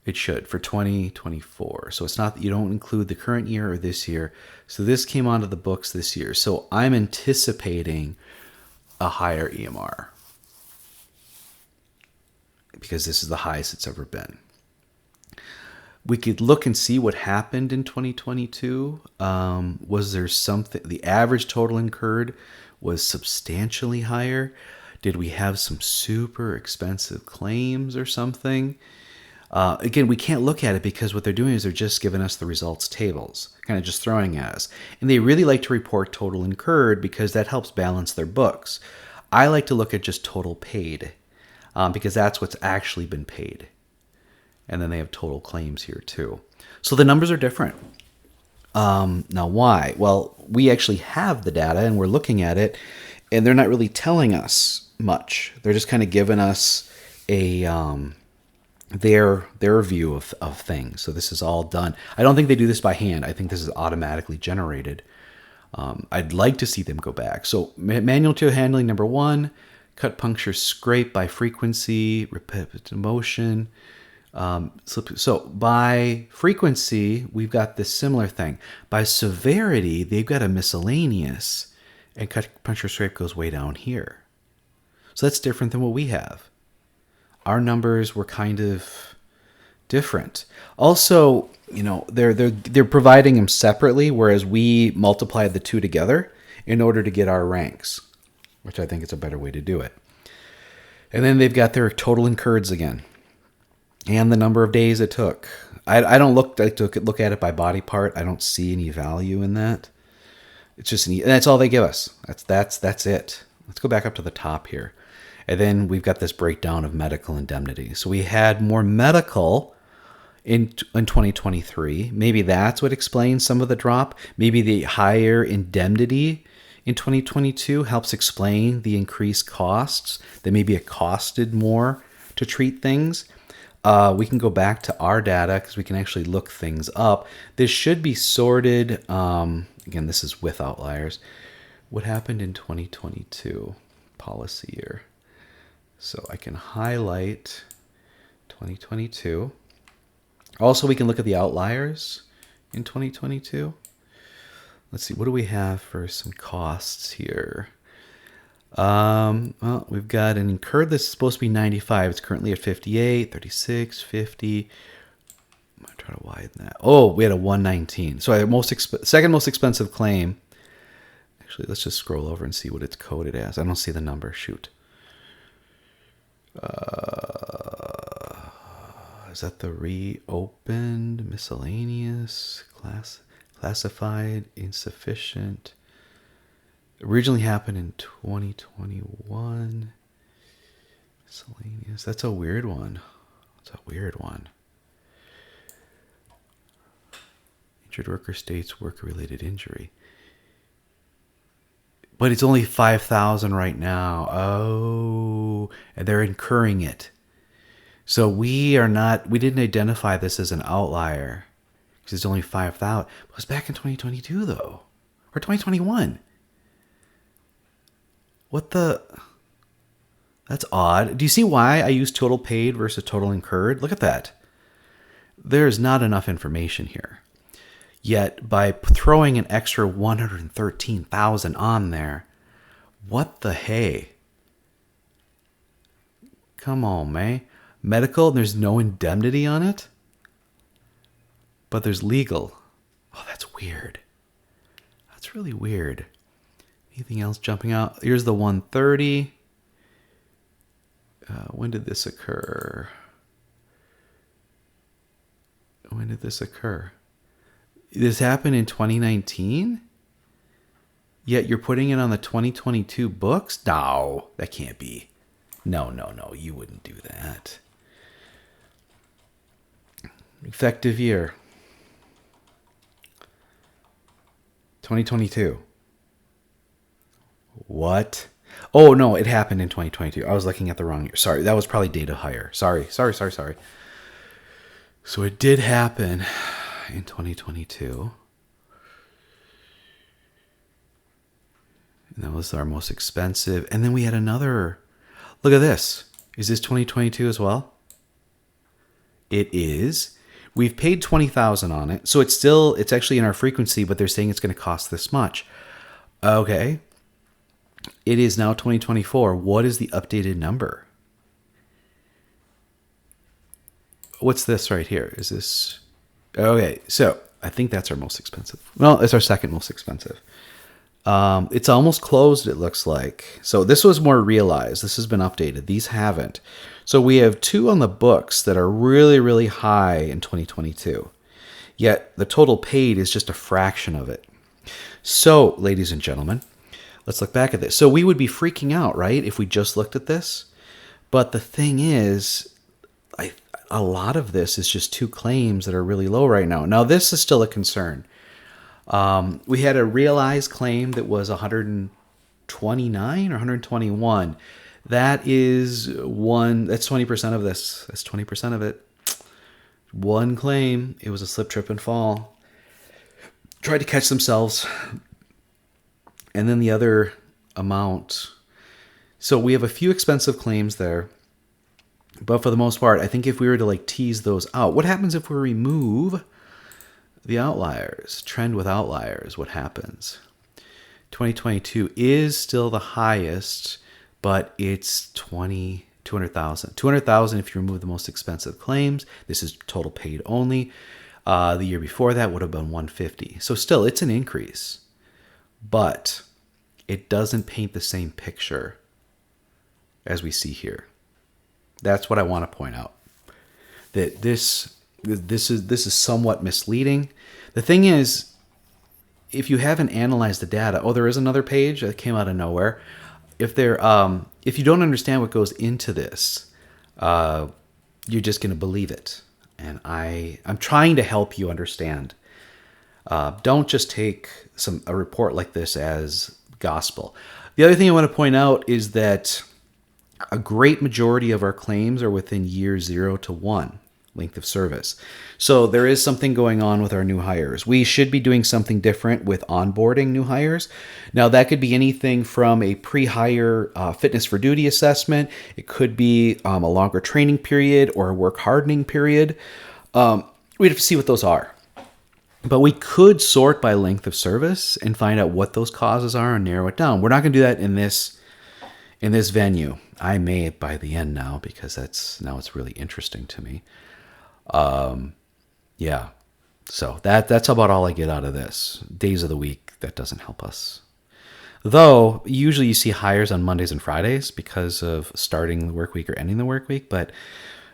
It should for 2024. So it's not, you don't include the current year or this year. So this came onto the books this year. So I'm anticipating a higher EMR because this is the highest it's ever been. We could look and see what happened in 2022. Was there something, the average total incurred was substantially higher? Did we have some super expensive claims or something? Again, we can't look at it because what they're doing is they're just giving us the results tables, kind of just throwing at us. And they really like to report total incurred because that helps balance their books. I like to look at just total paid because that's what's actually been paid. And then they have total claims here too. So the numbers are different. Now why? Well, we actually have the data and we're looking at it and they're not really telling us much. They're just kind of giving us a their view of things. So this is all done. I don't think they do this by hand. I think this is automatically generated. I'd like to see them go back. So manual material handling, number 1, cut, puncture, scrape by frequency, repetitive motion. So by frequency, we've got this similar thing. By severity, they've got a miscellaneous, and cut, puncture, scrape goes way down here. So that's different than what we have. Our numbers were kind of different. Also, you know, they're providing them separately, whereas we multiplied the two together in order to get our ranks, which I think is a better way to do it. And then they've got their total incurreds again, and the number of days it took. I don't look at it by body part. I don't see any value in that. It's just and that's all they give us. That's it. Let's go back up to the top here. And then we've got this breakdown of medical indemnity. So we had more medical in 2023. Maybe that's what explains some of the drop. Maybe the higher indemnity in 2022 helps explain the increased costs. That maybe it costed more to treat things. We can go back to our data because we can actually look things up. This should be sorted. Again, this is with outliers. What happened in 2022 policy year? So I can highlight 2022. Also, we can look at the outliers in 2022. Let's see, what do we have for some costs here? Well, we've got an incurred. This is supposed to be 95. It's currently at 58, 36, 50. I'm going to try to widen that. Oh, we had a 119. So our second most expensive claim. Actually, let's just scroll over and see what it's coded as. I don't see the number. Shoot. Is that the reopened, miscellaneous, classified, insufficient? Originally happened in 2021. Miscellaneous. That's a weird one. Injured worker states work-related injury. But it's only 5,000 right now. Oh, and they're incurring it. So we didn't identify this as an outlier because it's only 5,000. It was back in 2022 though, or 2021. That's That's odd. Do you see why I use total paid versus total incurred? Look at that. There's not enough information here. Yet by throwing an extra 113,000 on there, what the hey? Come on, man. Medical, there's no indemnity on it, but there's legal. Oh, that's weird. That's really weird. Anything else jumping out? Here's the 130. When did this occur? When did this occur? This happened in 2019? Yet you're putting it on the 2022 books? No, that can't be. No, you wouldn't do that. Effective year. 2022. What? Oh, no, it happened in 2022. I was looking at the wrong year. Sorry, that was probably date of hire. Sorry. So it did happen in 2022. And that was our most expensive. And then we had another. Look at this. Is this 2022 as well? It is. We've paid 20,000 on it. So it's actually in our frequency, but they're saying it's going to cost this much. Okay. It is now 2024. What is the updated number? What's this right here? Is this... Okay, so I think that's our most expensive. Well, it's our second most expensive. It's almost closed, it looks like. So this was more realized. This has been updated. These haven't. So we have two on the books that are really, really high in 2022. Yet the total paid is just a fraction of it. So, ladies and gentlemen, let's look back at this. So we would be freaking out, right, if we just looked at this. But the thing is, a lot of this is just two claims that are really low right now. Now, this is still a concern. We had a realized claim that was 129 or 121. That is that's 20% of this. That's 20% of it. One claim. It was a slip, trip, and fall. Tried to catch themselves. And then the other amount. So we have a few expensive claims there. But for the most part, I think if we were to tease those out, what happens if we remove the outliers? Trend with outliers, what happens? 2022 is still the highest, but it's 200,000. 200,000 if you remove the most expensive claims. This is total paid only. The year before that would have been 150. So still, it's an increase. But it doesn't paint the same picture as we see here. That's what I want to point out. That this is somewhat misleading. The thing is, if you haven't analyzed the data, there is another page that came out of nowhere. If you don't understand what goes into this, you're just going to believe it. And I'm trying to help you understand. Don't just take a report like this as gospel. The other thing I want to point out is that a great majority of our claims are within year 0 to 1 length of service. So there is something going on with our new hires. We should be doing something different with onboarding new hires. Now, that could be anything from a pre-hire fitness for duty assessment. It could be a longer training period or a work hardening period. We'd have to see what those are. But we could sort by length of service and find out what those causes are and narrow it down. We're not going to do that in this venue. I may by the end now, because now it's really interesting to me. Yeah. So that's about all I get out of this. Days of the week, that doesn't help us. Though, usually you see hires on Mondays and Fridays because of starting the work week or ending the work week, but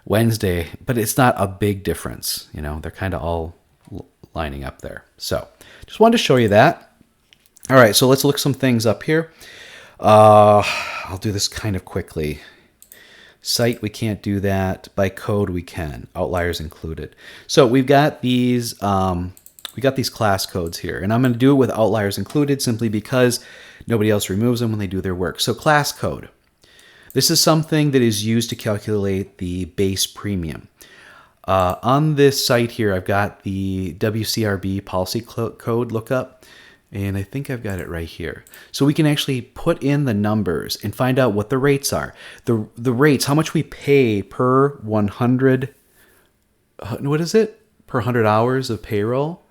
Wednesday, but it's not a big difference. They're kind of all lining up there. So just wanted to show you that. All right, so let's look some things up here. I'll do this kind of quickly. Site, we can't do that. By code, we can. Outliers included. So we've got these class codes here, and I'm going to do it with outliers included simply because nobody else removes them when they do their work. So class code. This is something that is used to calculate the base premium. On this site here, I've got the WCRB policy code lookup. And I think I've got it right here. So we can actually put in the numbers and find out what the rates are. The rates, how much we pay per 100, what is it? Per 100 hours of payroll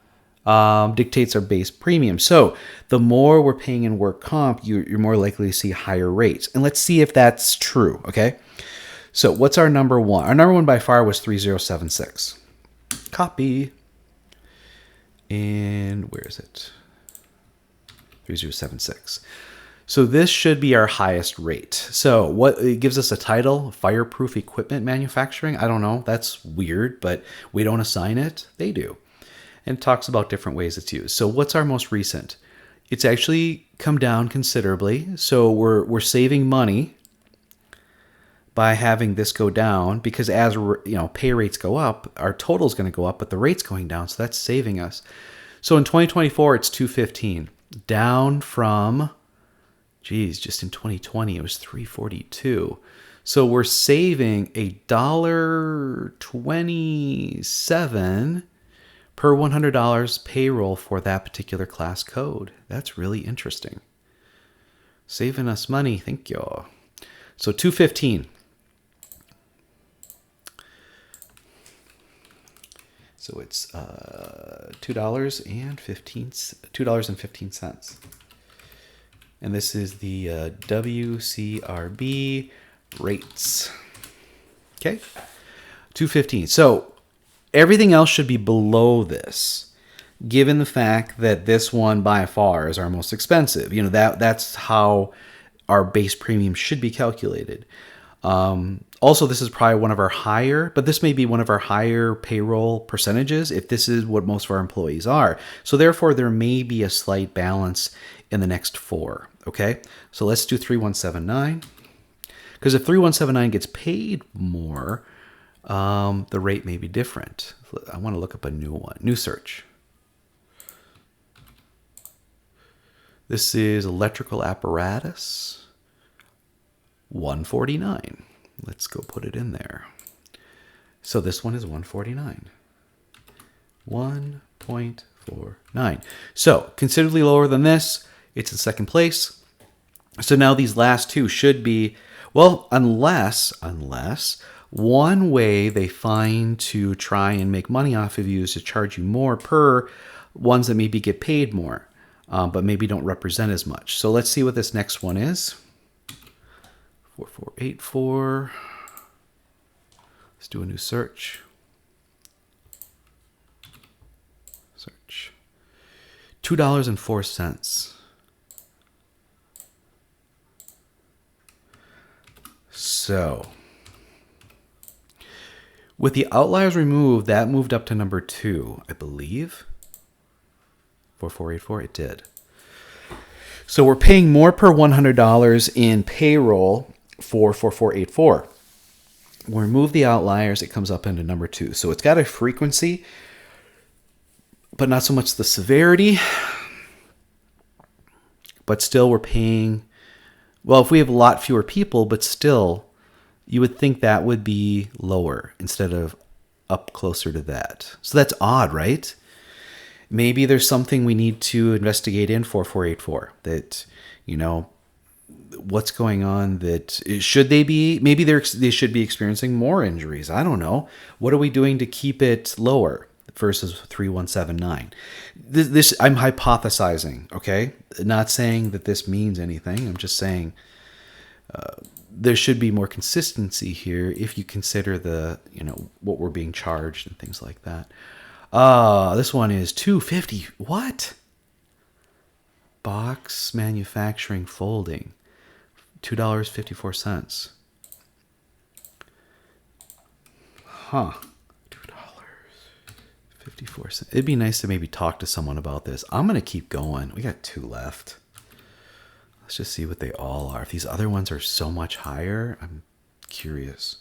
dictates our base premium. So the more we're paying in work comp, you're more likely to see higher rates. And let's see if that's true, okay? So what's our number one? Our number one by far was 3076. Copy. And where is it? 3076. So this should be our highest rate. So what it gives us a title, fireproof equipment manufacturing. I don't know. That's weird, but we don't assign it. They do. And it talks about different ways it's used. So what's our most recent? It's actually come down considerably. So we're saving money by having this go down, because as pay rates go up, our total is going to go up, but the rate's going down. So that's saving us. So in 2024, it's 215. Down from, just in 2020, it was 342. So we're saving $1.27 per $100 payroll for that particular class code. That's really interesting. Saving us money, thank you. So 215. So it's $2.15. And this is the WCRB rates. Okay, 215. So everything else should be below this, given the fact that this one by far is our most expensive. That's how our base premium should be calculated. Also, this is probably one of our higher, but this may be one of our higher payroll percentages if this is what most of our employees are. So therefore, there may be a slight balance in the next four. Okay, so let's do 3179. Because if 3179 gets paid more, the rate may be different. I want to look up a new one. New search. This is electrical apparatus. 149. Let's go put it in there. So this one is 149. 1.49. So considerably lower than this. It's in second place. So now these last two should be, well, unless one way they find to try and make money off of you is to charge you more per ones that maybe get paid more, but maybe don't represent as much. So let's see what this next one is. 4484. Let's do a new search. Search. $2.04. So, with the outliers removed, that moved up to number 2, I believe. 4484, it did. So we're paying more per $100 in payroll for 4484. When we remove the outliers, it comes up into number 2. So it's got a frequency, but not so much the severity. But still we're paying, well, if we have a lot fewer people, but still, you would think that would be lower instead of up closer to that. So that's odd, right? Maybe there's something we need to investigate in 4484 that, what's going on, that should they be, maybe they should be experiencing more injuries. I don't know. What are we doing to keep it lower versus 3179? This I'm hypothesizing, okay? Not saying that this means anything. I'm just saying there should be more consistency here if you consider the, what we're being charged and things like that. This one is $2.50. What? Box manufacturing folding. $2.54. Huh. $2.54. It'd be nice to maybe talk to someone about this. I'm going to keep going. We got 2 left. Let's just see what they all are. If these other ones are so much higher, I'm curious.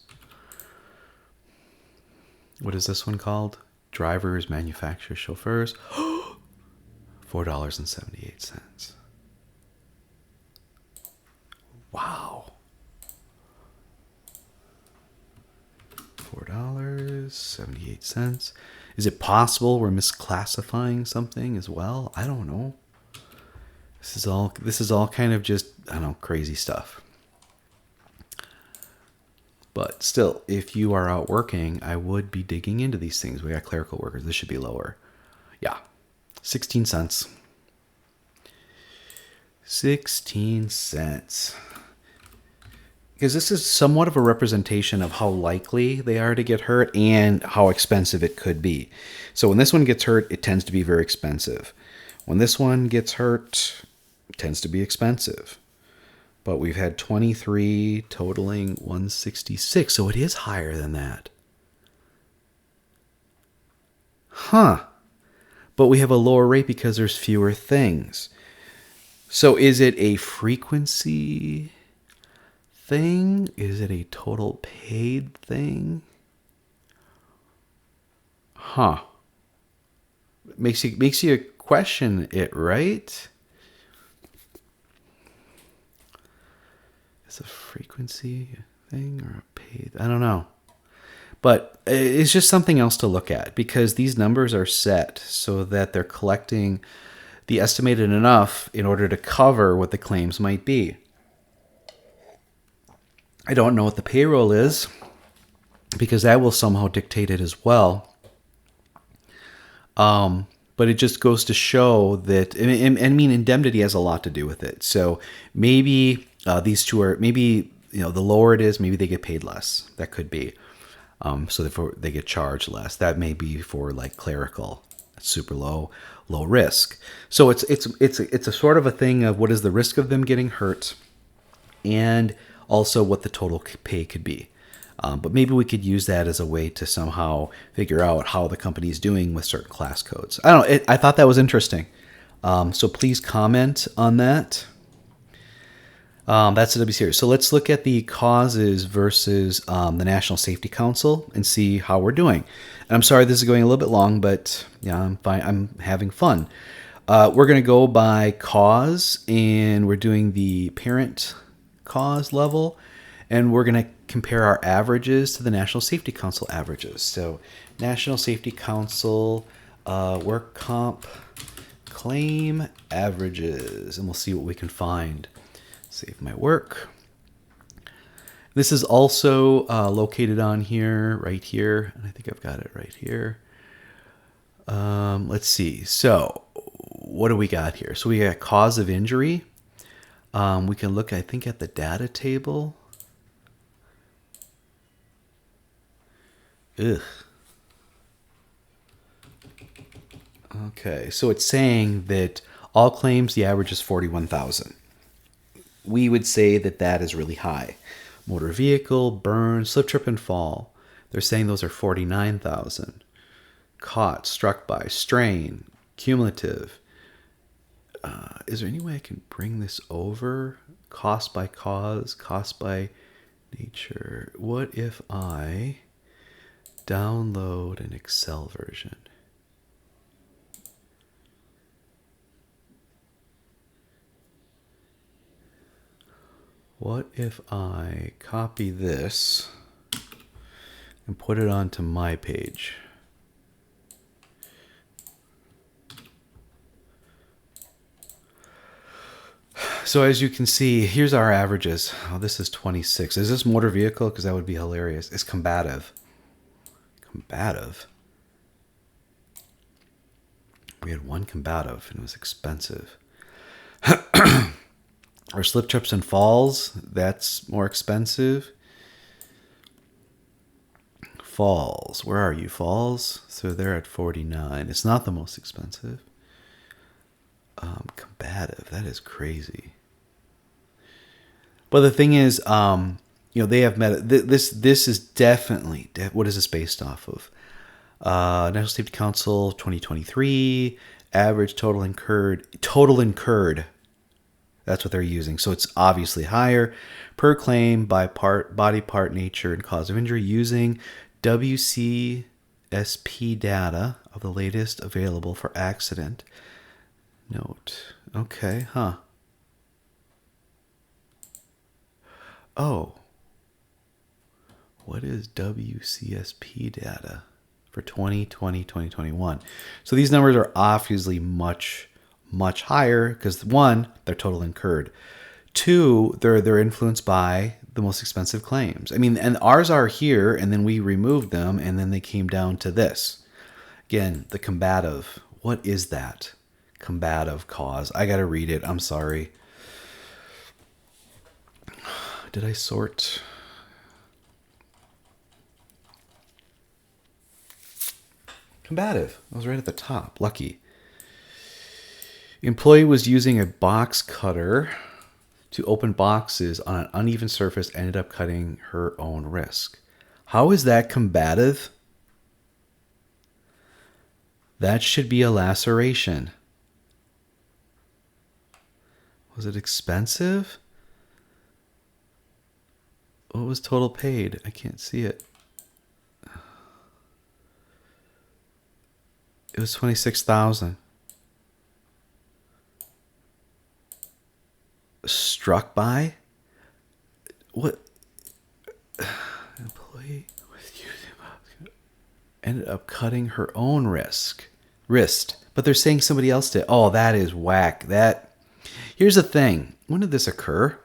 What is this one called? Drivers, manufacturers, chauffeurs. $4.78. Wow. $4.78. Is it possible we're misclassifying something as well? I don't know. This is all kind of just, I don't know, crazy stuff. But still, if you are out working, I would be digging into these things. We got clerical workers. This should be lower. Yeah, 16 cents. 16 cents. Because this is somewhat of a representation of how likely they are to get hurt and how expensive it could be. So when this one gets hurt, it tends to be very expensive. When this one gets hurt, it tends to be expensive. But we've had 23 totaling 166, so it is higher than that. Huh. But we have a lower rate because there's fewer things. So is it a frequency thing? Is it a total paid thing? Huh. Makes you question it, right? Is a frequency thing or a paid? I don't know. But it's just something else to look at because these numbers are set so that they're collecting the estimated enough in order to cover what the claims might be. I don't know what the payroll is because that will somehow dictate it as well. But it just goes to show that, I mean, indemnity has a lot to do with it. So maybe these two are, maybe, the lower it is, maybe they get paid less. That could be. So therefore they get charged less. That may be for like clerical, super low risk. So it's a sort of a thing of what is the risk of them getting hurt and also what the total pay could be. But maybe we could use that as a way to somehow figure out how the company is doing with certain class codes. I don't know. I thought that was interesting. So please comment on that. That's the WCRB. So let's look at the causes versus the National Safety Council and see how we're doing. And I'm sorry this is going a little bit long, but yeah, I'm fine. I'm having fun. We're going to go by cause, and we're doing the parent cause level, and we're going to compare our averages to the National Safety Council averages. So National Safety Council work comp claim averages, and we'll see what we can find. Save my work. This is also located on here, right here, and I think I've got it right here. Let's see. So what do we got here? So we got cause of injury. We can look, I think, at the data table. Ugh. Okay, so it's saying that all claims, the average is 41,000. We would say that that is really high. Motor vehicle, burn, slip, trip, and fall. They're saying those are 49,000. Caught, struck by, strain, cumulative. Is there any way I can bring this over? Cost by cause, cost by nature. What if I download an Excel version? What if I copy this and put it onto my page? So as you can see, here's our averages. Oh, this is 26. Is this motor vehicle? Because that would be hilarious. It's combative. Combative? We had one combative and it was expensive. Or slip, trips, and falls. That's more expensive. Falls. Where are you, falls? So they're at 49. It's not the most expensive. Combative. That is crazy. But the thing is, they have this is definitely, what is this based off of? National Safety Council 2023, average total incurred. That's what they're using. So it's obviously higher per claim by part, body part, nature, and cause of injury using WCSP data of the latest available for accident. Note. Okay, huh. Oh. What is WCSP data for 2020, 2021? So these numbers are obviously much much higher because one, they're total incurred. Two, they're influenced by the most expensive claims. I mean, and ours are here, and then we removed them, and then they came down to this. Again, the combative. What is that? Combative cause. I got to read it. I'm sorry. Did I sort? Combative. I was right at the top. Lucky. Employee was using a box cutter to open boxes on an uneven surface, ended up cutting her own wrist. How is that combative? That should be a laceration. Was it expensive? What was total paid? I can't see it. It was $26,000. Struck by? What? Employee ended up cutting her own wrist. But they're saying somebody else did. Oh, that is whack. Here's the thing. When did this occur?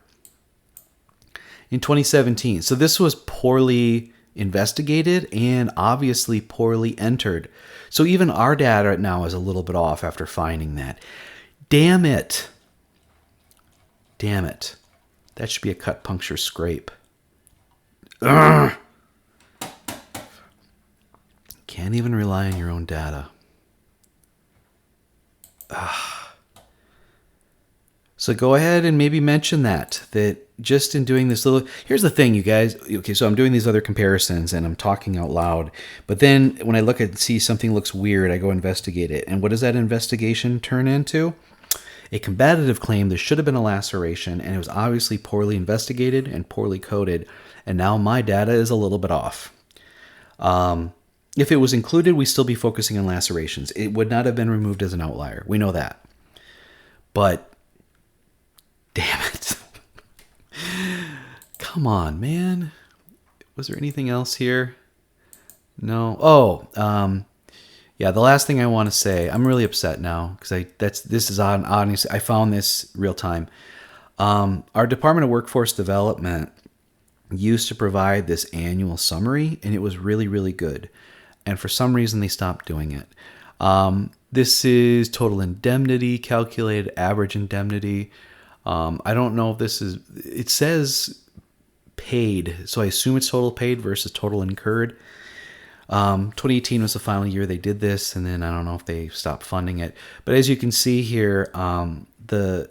In 2017. So this was poorly investigated and obviously poorly entered. So even our data right now is a little bit off after finding that. Damn it. Damn it. That should be a cut, puncture, scrape. Ugh. Can't even rely on your own data. Ugh. So go ahead and maybe mention that just in doing this little... Here's the thing, you guys. Okay, so I'm doing these other comparisons and I'm talking out loud. But then when I look at see something looks weird, I go investigate it. And what does that investigation turn into? A combative claim. There should have been a laceration, and it was obviously poorly investigated and poorly coded. And now my data is a little bit off. If it was included, we'd still be focusing on lacerations. It would not have been removed as an outlier. We know that. But damn it. Come on, man. Was there anything else here? No. Oh, yeah, the last thing I want to say, I'm really upset now because this is honestly, I found this real time. Our Department of Workforce Development used to provide this annual summary, and it was really, really good. And for some reason, they stopped doing it. This is total indemnity, calculated average indemnity. I don't know if this is, it says paid, so I assume it's total paid versus total incurred. 2018 was the final year they did this, and then I don't know if they stopped funding it. But as you can see here, the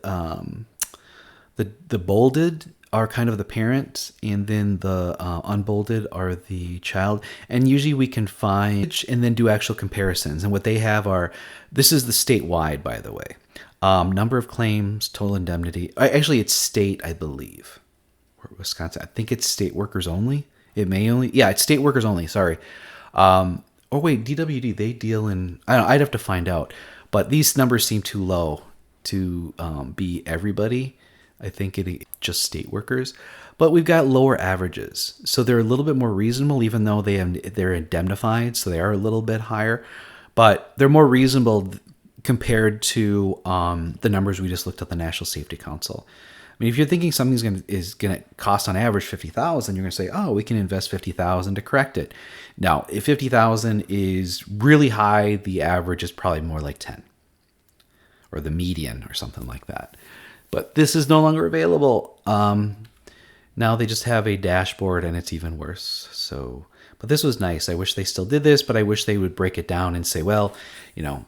bolded are kind of the parent, and then the unbolded are the child. And usually we can find and then do actual comparisons. And what they have are, this is the statewide, by the way. Number of claims, total indemnity. Actually, it's state, I believe. Wisconsin. I think it's state workers only. It may only, yeah, it's state workers only. Sorry. Or wait, DWD, they deal in, I don't know, I'd have to find out. But these numbers seem too low to be everybody. I think it's just state workers. But we've got lower averages. So they're a little bit more reasonable, even though they're indemnified. So they are a little bit higher. But they're more reasonable compared to the numbers we just looked at the National Safety Council. I mean, if you're thinking something is going to cost on average $50,000, you're going to say, oh, we can invest $50,000 to correct it. Now, if $50,000 is really high, the average is probably more like 10, or the median or something like that. But this is no longer available. Now they just have a dashboard, and it's even worse. So, but this was nice. I wish they still did this, but I wish they would break it down and say, well, you know,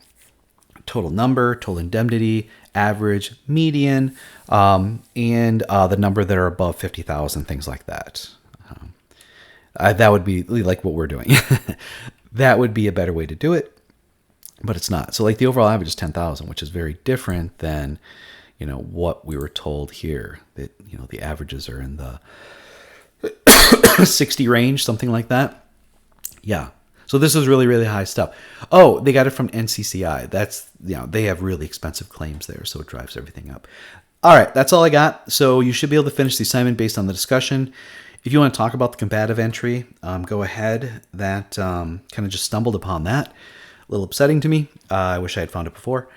total number, total indemnity, average, median, and the number that are above 50,000, things like that. That would be like what we're doing. That would be a better way to do it, but it's not. So like the overall average is 10,000, which is very different than, you know, what we were told here, that, you know, the averages are in the 60 range, something like that. Yeah. So this is really, really high stuff. Oh, they got it from NCCI. That's, you know, they have really expensive claims there, so it drives everything up. All right, that's all I got. So you should be able to finish the assignment based on the discussion. If you want to talk about the combative entry, go ahead. That kind of just stumbled upon that. A little upsetting to me. I wish I had found it before.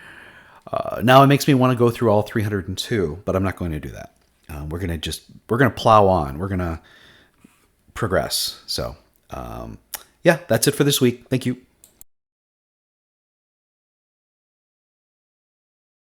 Now it makes me want to go through all 302, but I'm not going to do that. We're going to plow on. We're going to progress. So, yeah, that's it for this week. Thank you.